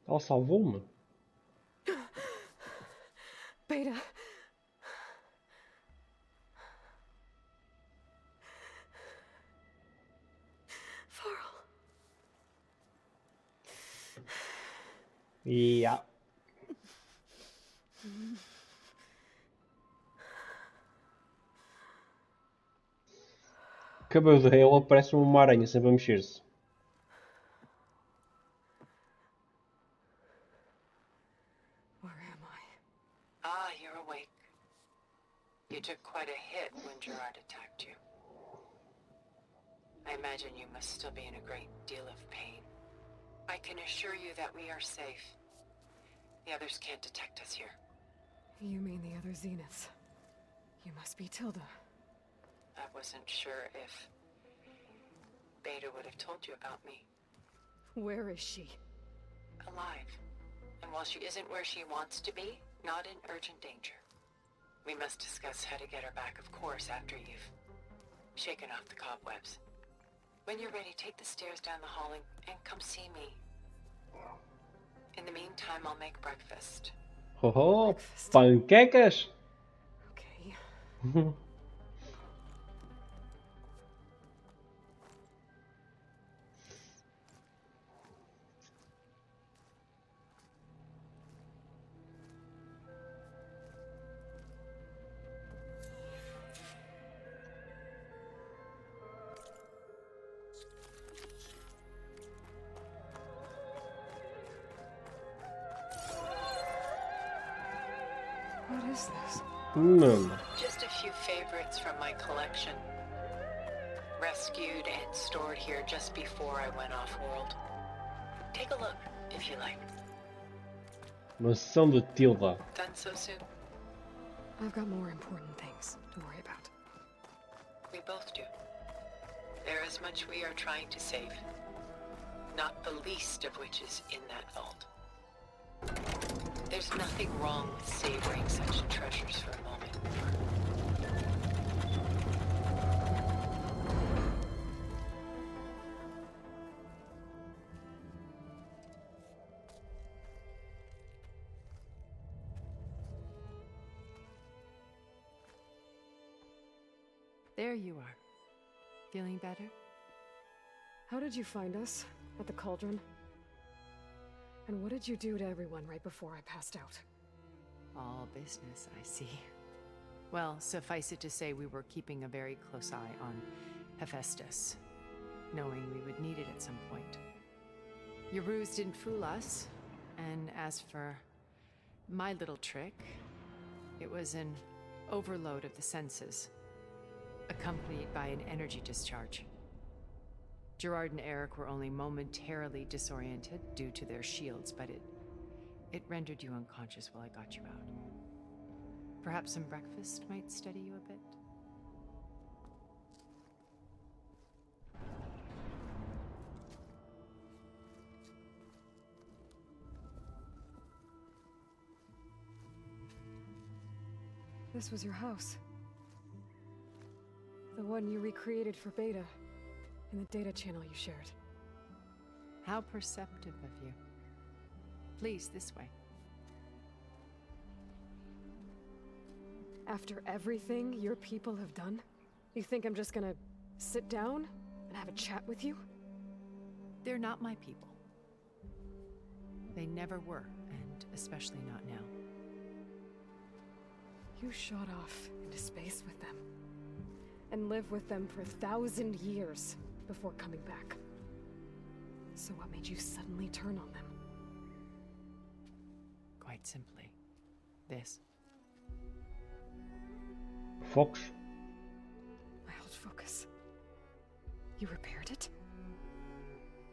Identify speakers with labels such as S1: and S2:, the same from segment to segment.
S1: Ela salvou-me.
S2: Beta. Farrell.
S1: Yeah. O cabelo dela parece uma aranha sempre a mexer-se.
S2: Where am I?
S3: Ah, you're awake. You took quite a hit when Gerard attacked you. I imagine you must still be in a great deal of pain. I can assure you that we are safe. The others can't detect us here.
S2: You mean the other Zeniths? You must be Tilda.
S3: I wasn't sure if Beta would have told you about me.
S2: Where is she?
S3: Alive. And while she isn't where she wants to be, not in urgent danger. We must discuss how to get her back, of course, after you've shaken off the cobwebs. When you're ready, take the stairs down the hall and come see me. In the meantime, I'll make breakfast.
S1: Oh,
S2: Breakfast.
S1: panquecas!
S2: Okay. What is this?
S1: Não.
S3: Just a few favorites from my collection. Rescued and stored here just before I went off-world. Take a look, if you like.
S1: Maçã de Tilda.
S3: Done so soon?
S2: I've got more important things to worry about.
S3: We both do. There is much we are trying to save. Not the least of which is in that vault. There's nothing wrong with savoring such treasures for a moment.
S4: There you are. Feeling better?
S2: How did you find us? At the cauldron? And what did you do to everyone right before I passed out?
S4: All business, I see. Well, suffice it to say we were keeping a very close eye on Hephaestus, knowing we would need it at some point. Your ruse didn't fool us, and as for my little trick, it was an overload of the senses, accompanied by an energy discharge. Gerard and Eric were only momentarily disoriented due to their shields, but it rendered you unconscious while I got you out. Perhaps some breakfast might steady you a bit?
S2: This was your house. The one you recreated for Beta, in the data channel you shared.
S4: How perceptive of you. Please, this way.
S2: After everything your people have done, you think I'm just gonna sit down and have a chat with you?
S4: They're not my people. They never were, and especially not now.
S2: You shot off into space with them, and lived with them for 1,000 years before coming back. So what made you suddenly turn on them?
S4: Quite simply, this.
S1: Focus.
S2: My old focus. You repaired it?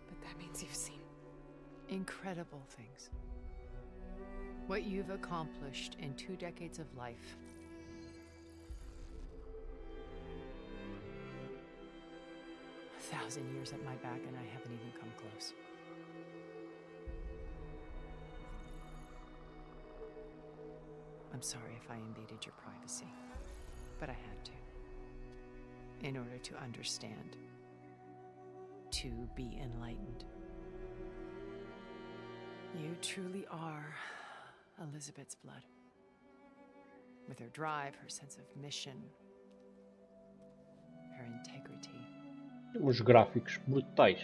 S2: But that means you've seen
S4: Incredible things. What you've accomplished in 2 decades of life. A 1,000 years at my back and I haven't even come close. I'm sorry if I invaded your privacy, but I had to. In order to understand. To be enlightened. You truly are Elizabeth's blood. With her drive, her sense of mission, her integrity.
S1: Uns gráficos brutais.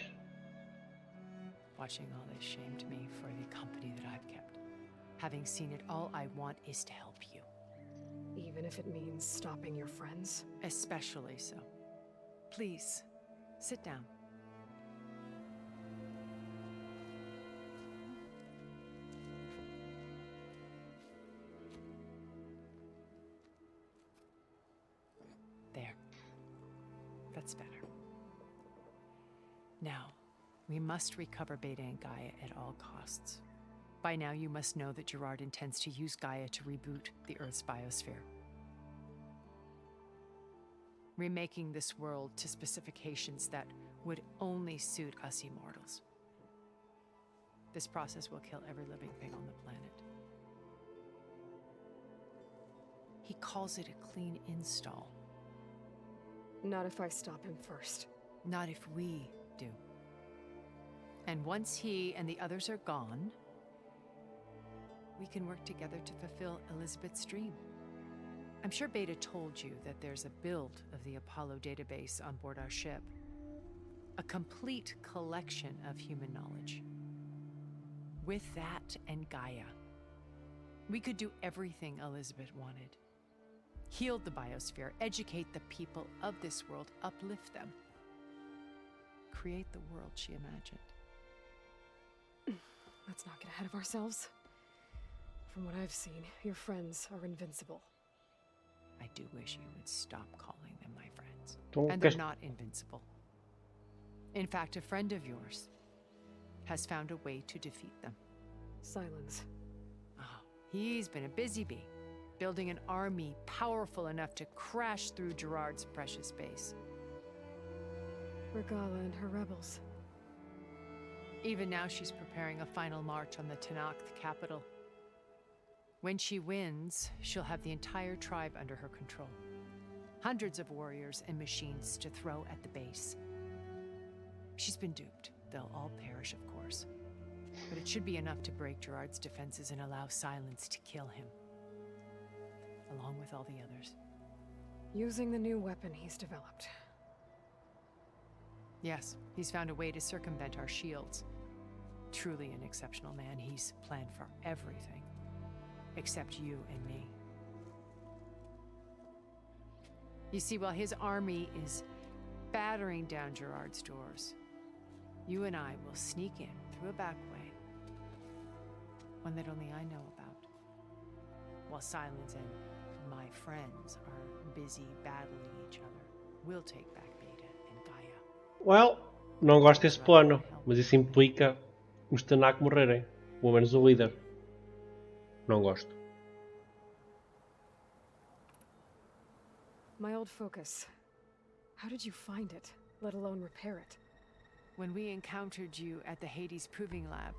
S4: Watching all this shamed me for the company that I've kept. Having seen it, all I want is to help you.
S2: Even if it means stopping your friends?
S4: Especially so. Please, sit down. There. That's better. Now, we must recover Beta and Gaia at all costs. By now, you must know that Gerard intends to use Gaia to reboot the Earth's biosphere. Remaking this world to specifications that would only suit us immortals. This process will kill every living thing on the planet. He calls it a clean install.
S2: Not if I stop him first.
S4: Not if we do. And once he and the others are gone, we can work together to fulfill Elizabeth's dream. I'm sure Beta told you that there's a build of the Apollo database on board our ship. A complete collection of human knowledge. With that and Gaia, we could do everything Elizabeth wanted. Heal the biosphere, educate the people of this world, uplift them. Create the world she imagined.
S2: Let's not get ahead of ourselves. From what I've seen, your friends are invincible.
S4: I do wish you would stop calling them my friends.
S1: Então,
S4: And they're not invincible. In fact, a friend of yours has found a way to defeat them.
S2: Silence.
S4: Oh, he's been a busy bee, building an army powerful enough to crash through Gerard's precious base.
S2: Regala and her rebels.
S4: Even now, she's preparing a final march on the Tanakh capital. When she wins, she'll have the entire tribe under her control. Hundreds of warriors and machines to throw at the base. She's been duped. They'll all perish, of course. But it should be enough to break Gerard's defenses and allow Silence to kill him. Along with all the others.
S2: Using the new weapon he's developed.
S4: Yes, he's found a way to circumvent our shields. Truly an exceptional man. He's planned for everything. Except you and me. You see, while his army is battering down Gerard's doors, you and I will sneak in through a back way. One that only I know about. While Silence and my friends are busy battling each other, we'll take back Beta and Gaia.
S1: Well, não gosto desse plano, mas isso implica os Tanakh morrerem. Pelo menos o líder. Não gosto.
S2: My old focus. How did you find it, let alone repair it?
S4: When we encountered you at the Hades Proving Lab,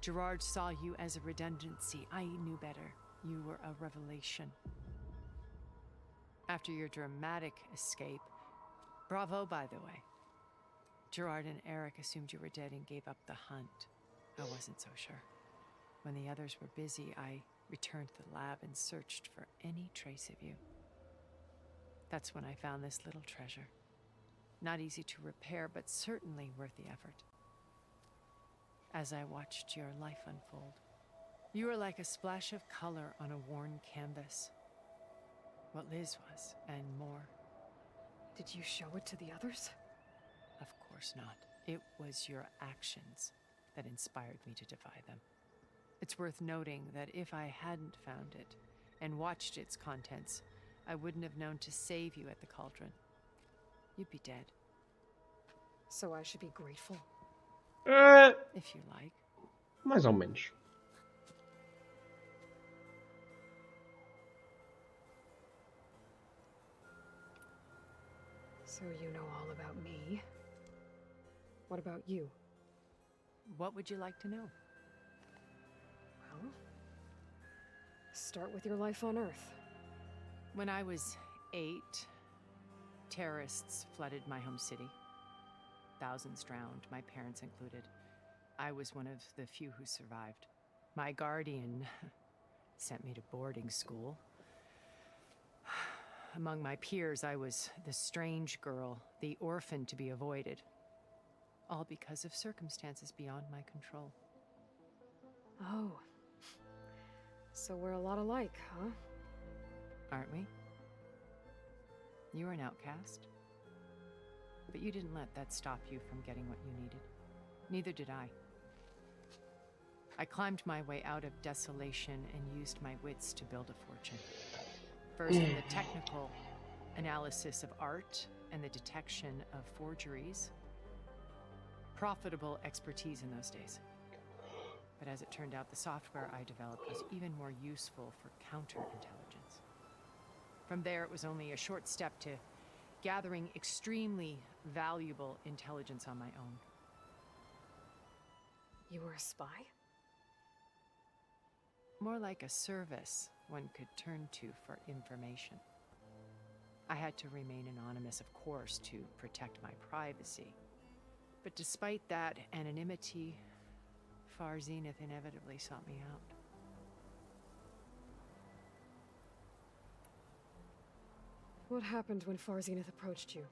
S4: Gerard saw you as a redundancy. I knew better. You were a revelation. After your dramatic escape, bravo, by the way. Gerard and Eric assumed you were dead and gave up the hunt. I wasn't so sure. When the others were busy, I returned to the lab and searched for any trace of you. That's when I found this little treasure. Not easy to repair, but certainly worth the effort. As I watched your life unfold, you were like a splash of color on a worn canvas. What Liz was, and more.
S2: Did you show it to the others?
S4: Of course not. It was your actions that inspired me to defy them. It's worth noting that if I hadn't found it and watched its contents, I wouldn't have known to save you at the cauldron. You'd be dead.
S2: So I should be grateful?
S4: If you like.
S1: Mais ou menos.
S2: So you know all about me. What about you?
S4: What would you like to know?
S2: Well, start with your life on Earth.
S4: When I was 8, terrorists flooded my home city. Thousands drowned, my parents included. I was one of the few who survived. My guardian sent me to boarding school. Among my peers, I was the strange girl, the orphan to be avoided. All because of circumstances beyond my control.
S2: Oh. So we're a lot alike, huh?
S4: Aren't we? You were an outcast. But you didn't let that stop you from getting what you needed. Neither did I. I climbed my way out of desolation and used my wits to build a fortune. First in the technical analysis of art and the detection of forgeries. Profitable expertise in those days. But as it turned out, the software I developed was even more useful for counterintelligence. From there, it was only a short step to gathering extremely valuable intelligence on my own.
S2: You were a spy?
S4: More like a service one could turn to for information. I had to remain anonymous, of course, to protect my privacy. But despite that anonymity, Far Zenith inevitably sought me out.
S2: What happened when Far Zenith approached you?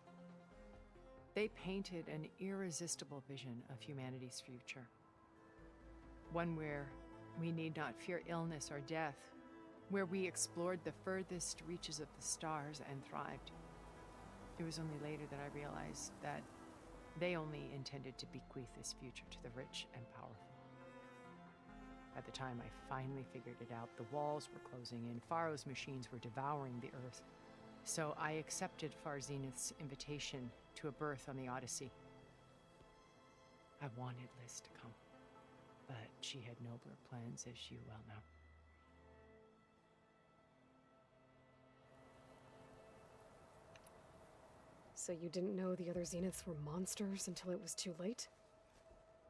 S4: They painted an irresistible vision of humanity's future. One where we need not fear illness or death, where we explored the furthest reaches of the stars and thrived. It was only later that I realized that they only intended to bequeath this future to the rich and powerful. By the time I finally figured it out, the walls were closing in, Pharaoh's machines were devouring the earth. So I accepted Far Zenith's invitation to a berth on the Odyssey. I wanted Liz to come, but she had nobler plans, as you well know.
S2: So you didn't know the other Zeniths were monsters until it was too late?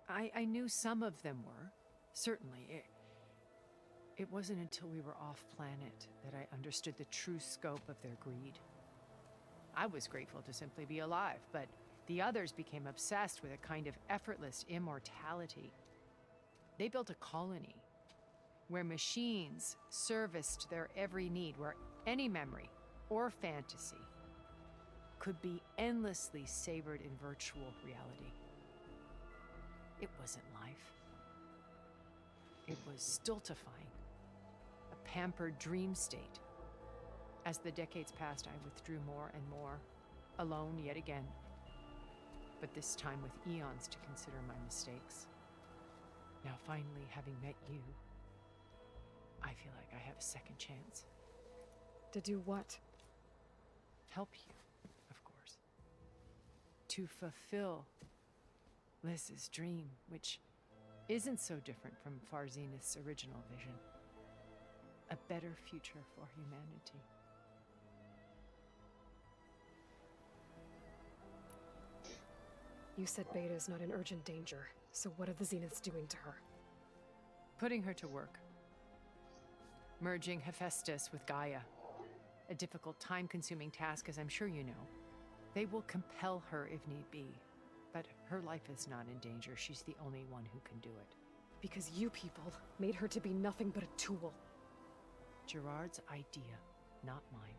S4: I knew some of them were, certainly. It wasn't until we were off-planet that I understood the true scope of their greed. I was grateful to simply be alive, but the others became obsessed with a kind of effortless immortality. They built a colony where machines serviced their every need, where any memory or fantasy could be endlessly savored in virtual reality. It wasn't life. It was stultifying, a pampered dream state. As the decades passed, I withdrew more and more, alone yet again, but this time with eons to consider my mistakes. Now finally, having met you, I feel like I have a second chance.
S2: To do what?
S4: Help you, of course. To fulfill Liz's dream, which isn't so different from Far Zenith's original vision. A better future for humanity.
S2: You said Beta's not in urgent danger, so what are the Zeniths doing to her?
S4: Putting her to work. Merging Hephaestus with Gaia. A difficult, time-consuming task, as I'm sure you know. They will compel her if need be. But her life is not in danger. She's the only one who can do it.
S2: Because you people made her to be nothing but a tool.
S4: Gerard's idea, not mine.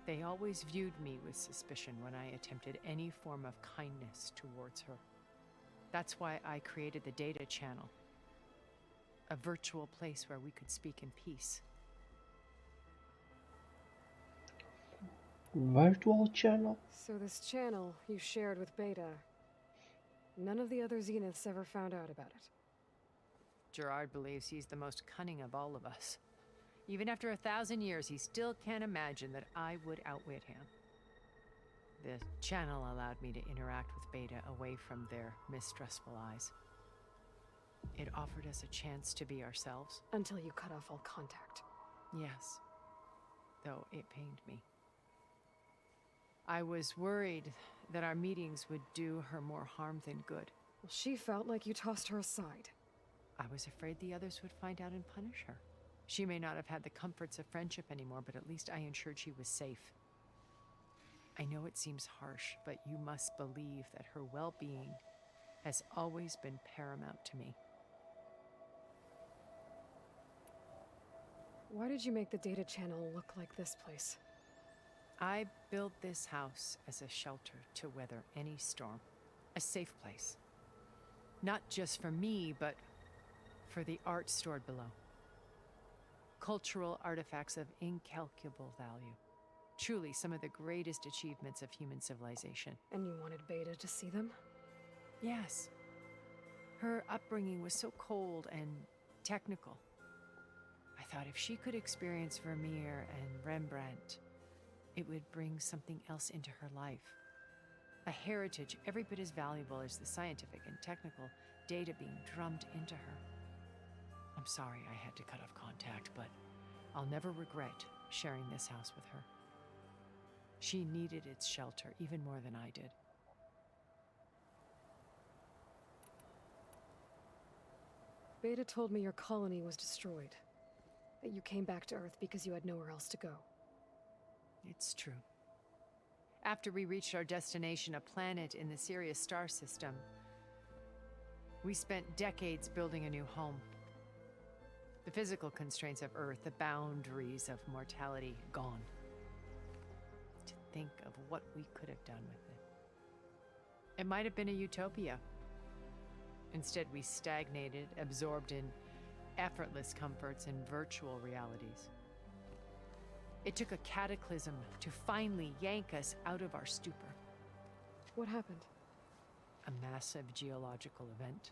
S4: They always viewed me with suspicion when I attempted any form of kindness towards her. That's why I created the data channel. A virtual place where we could speak in peace.
S1: Virtual channel?
S2: So this channel you shared with Beta, none of the other Zeniths ever found out about it.
S4: Gerard believes he's the most cunning of all of us. Even after 1,000 years, he still can't imagine that I would outwit him. The channel allowed me to interact with Beta away from their mistrustful eyes. It offered us a chance to be ourselves.
S2: Until you cut off all contact.
S4: Yes, though it pained me. I was worried that our meetings would do her more harm than good.
S2: Well, she felt like you tossed her aside.
S4: I was afraid the others would find out and punish her. She may not have had the comforts of friendship anymore, but at least I ensured she was safe. I know it seems harsh, but you must believe that her well-being has always been paramount to me.
S2: Why did you make the data channel look like this place?
S4: I built this house as a shelter to weather any storm. A safe place. Not just for me, but for the art stored below. Cultural artifacts of incalculable value. Truly some of the greatest achievements of human civilization.
S2: And you wanted Beta to see them?
S4: Yes. Her upbringing was so cold and technical. I thought if she could experience Vermeer and Rembrandt, it would bring something else into her life. A heritage every bit as valuable as the scientific and technical data being drummed into her. I'm sorry I had to cut off contact, but I'll never regret sharing this house with her. She needed its shelter even more than I did.
S2: Beta told me your colony was destroyed. That you came back to Earth because you had nowhere else to go.
S4: It's true. After we reached our destination, a planet in the Sirius star system, we spent decades building a new home. The physical constraints of Earth, the boundaries of mortality, gone. To think of what we could have done with it. It might have been a utopia. Instead, we stagnated, absorbed in effortless comforts and virtual realities. It took a cataclysm to finally yank us out of our stupor.
S2: What happened?
S4: A massive geological event.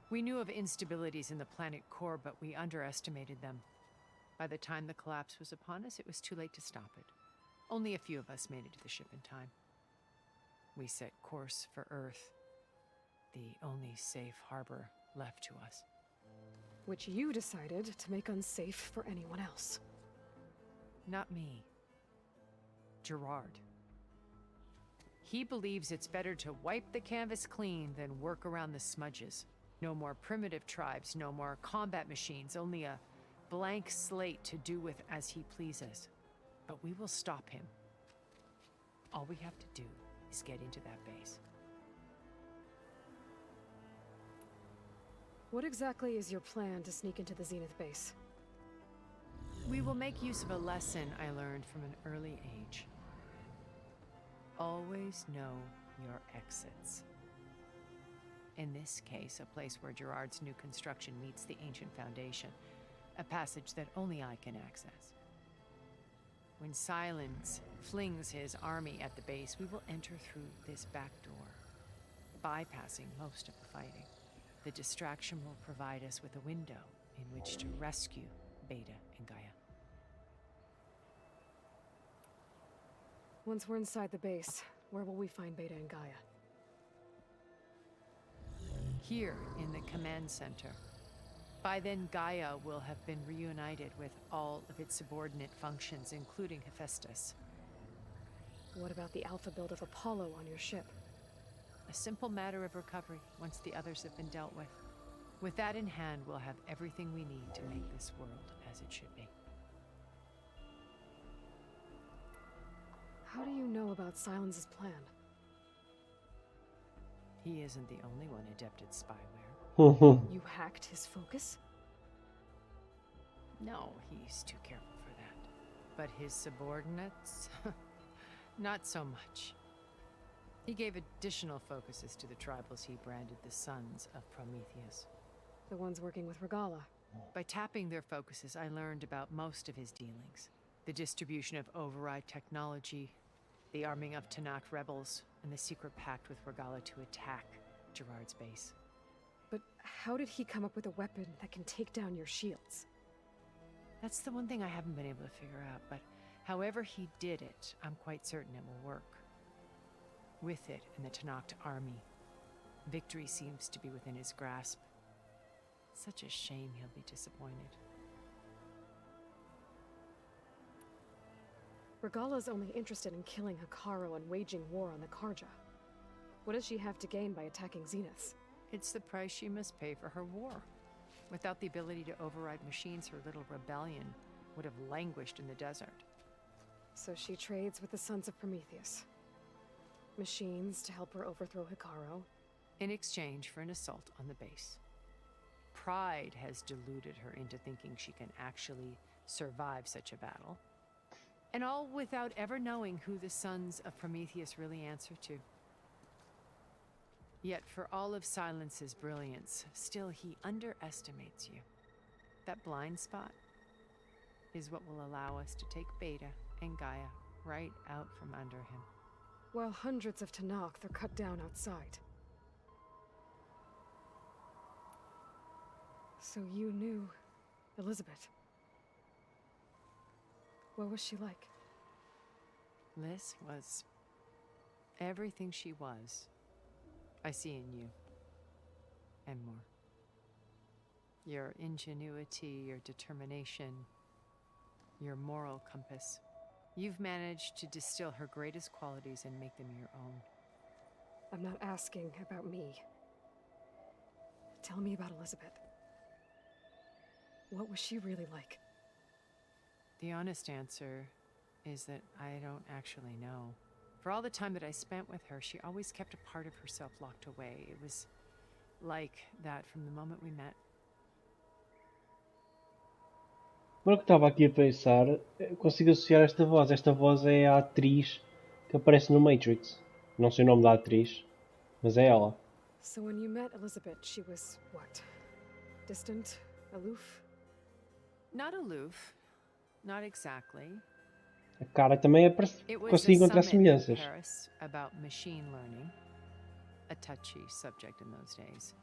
S4: We knew of instabilities in the planet core, but we underestimated them. By the time the collapse was upon us, it was too late to stop it. Only a few of us made it to the ship in time. We set course for Earth, the only safe harbor left to us.
S2: Which you decided to make unsafe for anyone else.
S4: Not me. Gerard. He believes it's better to wipe the canvas clean than work around the smudges. No more primitive tribes, no more combat machines, only a blank slate to do with as he pleases. But we will stop him. All we have to do is get into that base.
S2: What exactly is your plan to sneak into the Zenith base?
S4: We will make use of a lesson I learned from an early age. Always know your exits. In this case, a place where Gerard's new construction meets the ancient foundation, a passage that only I can access. When Silence flings his army at the base, we will enter through this back door, bypassing most of the fighting. The distraction will provide us with a window in which to rescue Beta and Gaia.
S2: Once we're inside the base, where will we find Beta and Gaia?
S4: Here in the command center. By then, Gaia will have been reunited with all of its subordinate functions, including Hephaestus.
S2: What about the alpha build of Apollo on your ship?
S4: A simple matter of recovery once the others have been dealt with. With that in hand, we'll have everything we need to make this world as it should be.
S2: How do you know about Silence's plan?
S4: He isn't the only one adept at spyware.
S2: You hacked his focus?
S4: No, he's too careful for that. But his subordinates? Not so much. He gave additional focuses to the tribals he branded the Sons of Prometheus.
S2: The ones working with Regala.
S4: By tapping their focuses, I learned about most of his dealings. The distribution of override technology, the arming of Tanakh rebels, and the secret pact with Regala to attack Gerard's base.
S2: But how did he come up with a weapon that can take down your shields?
S4: That's the one thing I haven't been able to figure out, but however he did it, I'm quite certain it will work. With it and the Tanakh army, victory seems to be within his grasp. Such a shame he'll be disappointed.
S2: Regala's only interested in killing Hekarro and waging war on the Karja. What does she have to gain by attacking Zeniths?
S4: It's the price she must pay for her war. Without the ability to override machines, her little rebellion would have languished in the desert.
S2: So she trades with the Sons of Prometheus. Machines to help her overthrow Hekarro,
S4: in exchange for an assault on the base. Pride has deluded her into thinking she can actually survive such a battle. And all without ever knowing who the sons of Prometheus really answer to. Yet for all of Silence's brilliance, still he underestimates you. That blind spot is what will allow us to take Beta and Gaia right out from under him.
S2: While hundreds of Tenakth are cut down outside. So you knew Elizabeth. What was she like?
S4: Liz was everything she was. I see in you. And more. Your ingenuity, your determination, your moral compass. You've managed to distill her greatest qualities and make them your own.
S2: I'm not asking about me. Tell me about Elizabeth. What was she really like?
S4: The honest answer is that I don't actually know. For all the time that I spent with her, she always kept a part of herself locked away. It was like that from the moment we met.
S1: Agora que estava aqui a pensar, consigo associar esta voz. Esta voz é a atriz que aparece no Matrix. Não sei o nome da atriz, mas é ela.
S2: So when you met Elizabeth, she was what? Distant? Aloof?
S4: Not aloof. Not exactly.
S1: A cara também é consigo encontrar semelhanças.
S4: It was a summit in Paris about machine learning, a touchy subject in those days,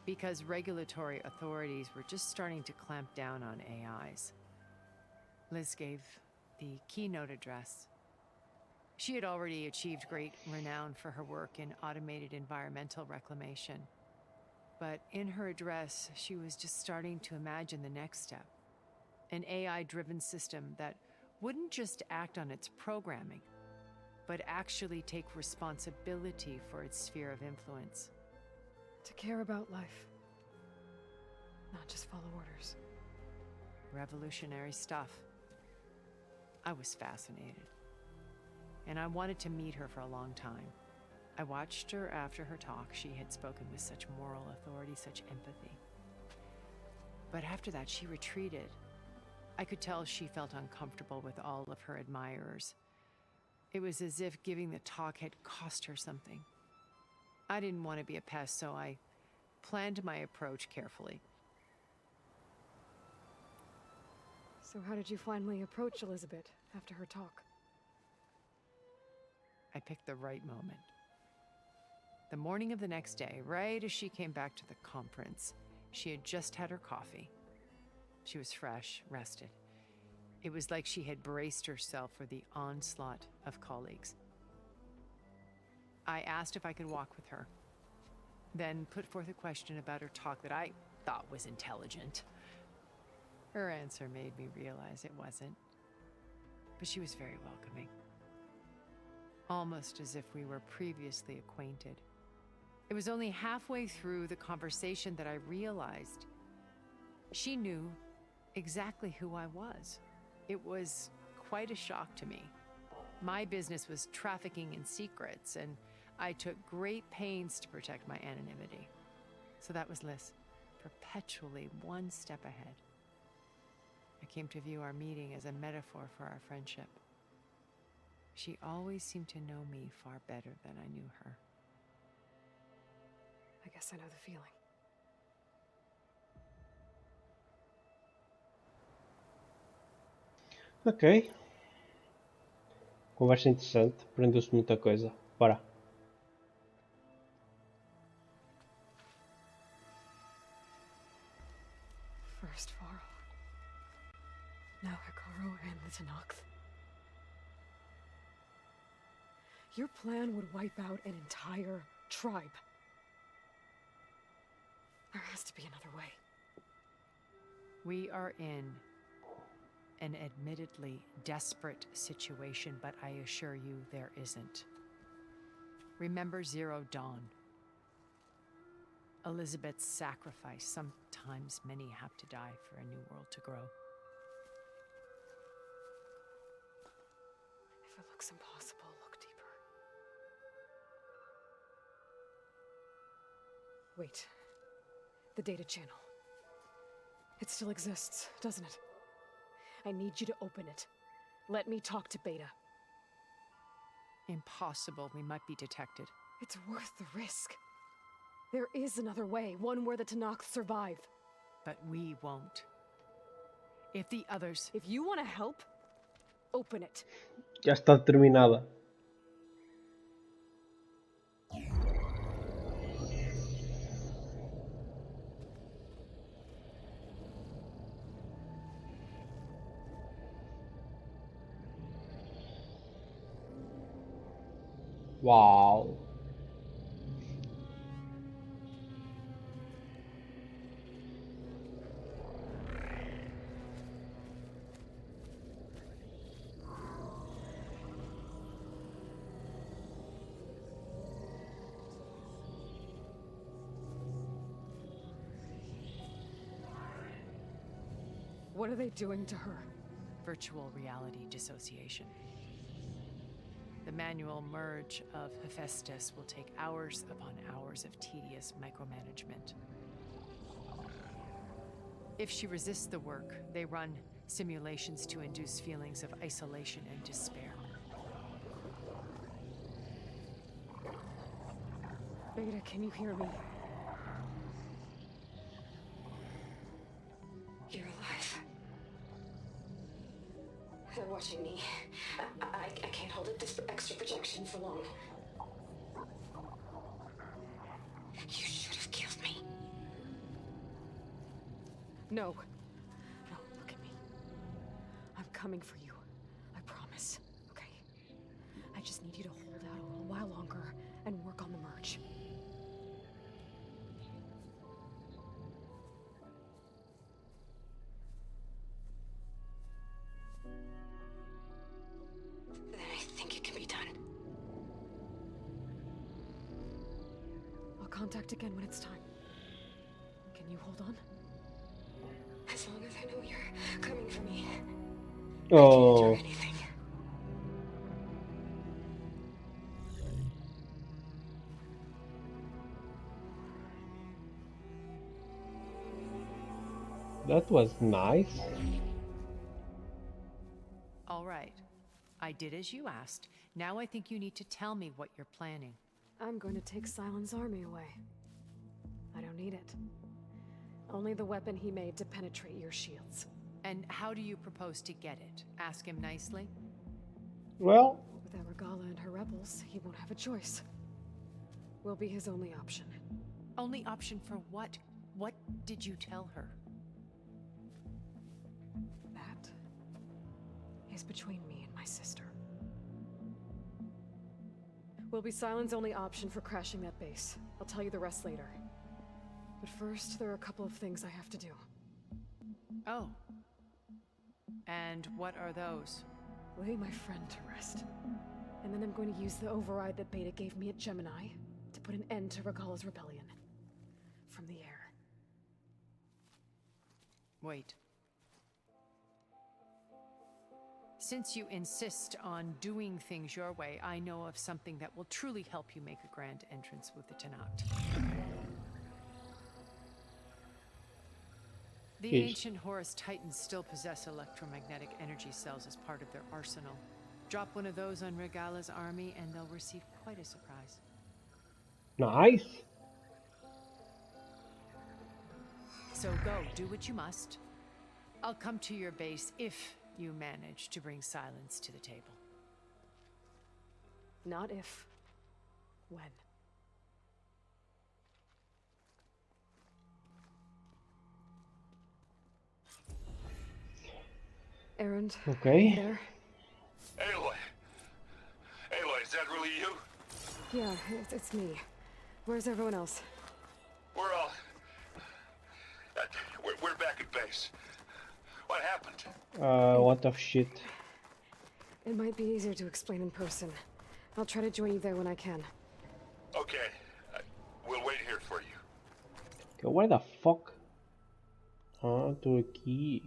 S4: because regulatory authorities were just starting to clamp down on AIs. Liz gave the keynote address. She had already achieved great renown for her work in automated environmental reclamation. But in her address, she was just starting to imagine the next step. An AI-driven system that wouldn't just act on its programming, but actually take responsibility for its sphere of influence.
S2: To care about life. Not just follow orders.
S4: Revolutionary stuff. I was fascinated. And I wanted to meet her for a long time. I watched her after her talk. She had spoken with such moral authority, such empathy. But after that, she retreated. I could tell she felt uncomfortable with all of her admirers. It was as if giving the talk had cost her something. I didn't want to be a pest, so I planned my approach carefully.
S2: So how did you finally approach Elizabeth after her talk?
S4: I picked the right moment. The morning of the next day, right as she came back to the conference, she had just had her coffee. She was fresh, rested. It was like she had braced herself for the onslaught of colleagues. I asked if I could walk with her, then put forth a question about her talk that I thought was intelligent. Her answer made me realize it wasn't, but she was very welcoming. Almost as if we were previously acquainted. It was only halfway through the conversation that I realized she knew exactly who I was. It was quite a shock to me. My business was trafficking in secrets, and I took great pains to protect my anonymity. So that was Liz, perpetually one step ahead. I came to view our meeting as a metaphor for our friendship. She always seemed to know me far better than I knew her.
S2: I guess I know the feeling.
S1: Ok. Conversa interessante. Aprendeu-se muita coisa. Bora.
S2: First Varl. Now Hikaru and the Tenakth. Your plan would wipe out an entire tribe. There has to be another way.
S4: We are in an admittedly desperate situation, but I assure you there isn't. Remember Zero Dawn. Elizabeth's sacrifice. Sometimes many have to die for a new world to grow.
S2: If it looks impossible, look deeper. Wait. The data channel. It still exists, doesn't it? I need you to open it. Let me talk to Beta.
S4: Impossible. We might be detected.
S2: It's worth the risk. There is another way, one where the Tanakh survive.
S4: But we won't. If the others...
S2: If you want to help, open it.
S1: Já está determinada. Uau!
S2: What are they doing to her?
S4: Virtual reality dissociation. The manual merge of Hephaestus will take hours upon hours of tedious micromanagement. If she resists the work, they run simulations to induce feelings of isolation and despair.
S2: Beta, can you hear me?
S5: You're alive. They're watching me. I can't hold up this extra projection for long. You should have killed me.
S2: No. No, look at me. I'm coming for you. I promise. Okay? I just need you to hold out a little while longer and work on the merge.
S5: Then I think it can be done.
S2: I'll contact again when it's time. Can you hold on?
S5: As long as I know you're coming for me.
S1: Oh.
S5: I can't do anything.
S1: That was nice.
S4: All right. I did as you asked. Now I think you need to tell me what you're planning.
S2: I'm going to take Silent's army away. I don't need it. Only the weapon he made to penetrate your shields.
S4: And how do you propose to get it? Ask him nicely?
S1: Well,
S2: Without Regala and her rebels, he won't have a choice. We'll be his only option.
S4: Only option for what? What did you tell her?
S2: That is between me and my sister. Will be Silent's only option for crashing that base. I'll tell you the rest later. But first, there are a couple of things I have to do.
S4: Oh. And what are those?
S2: Lay my friend to rest. And then I'm going to use the override that Beta gave me at Gemini to put an end to Regala's rebellion. From the air.
S4: Wait. Since you insist on doing things your way, I know of something that will truly help you make a grand entrance with the Tanakh. The
S1: Yes.
S4: ancient Horus Titans still possess electromagnetic energy cells as part of their arsenal. Drop one of those on Regala's army and they'll receive quite a surprise.
S1: nice.
S4: So go, do what you must. I'll come to your base if you manage to bring silence to the table.
S2: Not if. When. Errand.
S1: Okay.
S2: There?
S6: Aloy! Aloy, is that really you?
S2: Yeah, it's me. Where's everyone else?
S6: We're all... we're back at base. What happened?
S1: What the shit.
S2: It might be easier to explain in person. I'll try to join you there when I can.
S6: Okay. We'll wait here for you.
S1: Okay, where the fuck? Ah, tô aqui.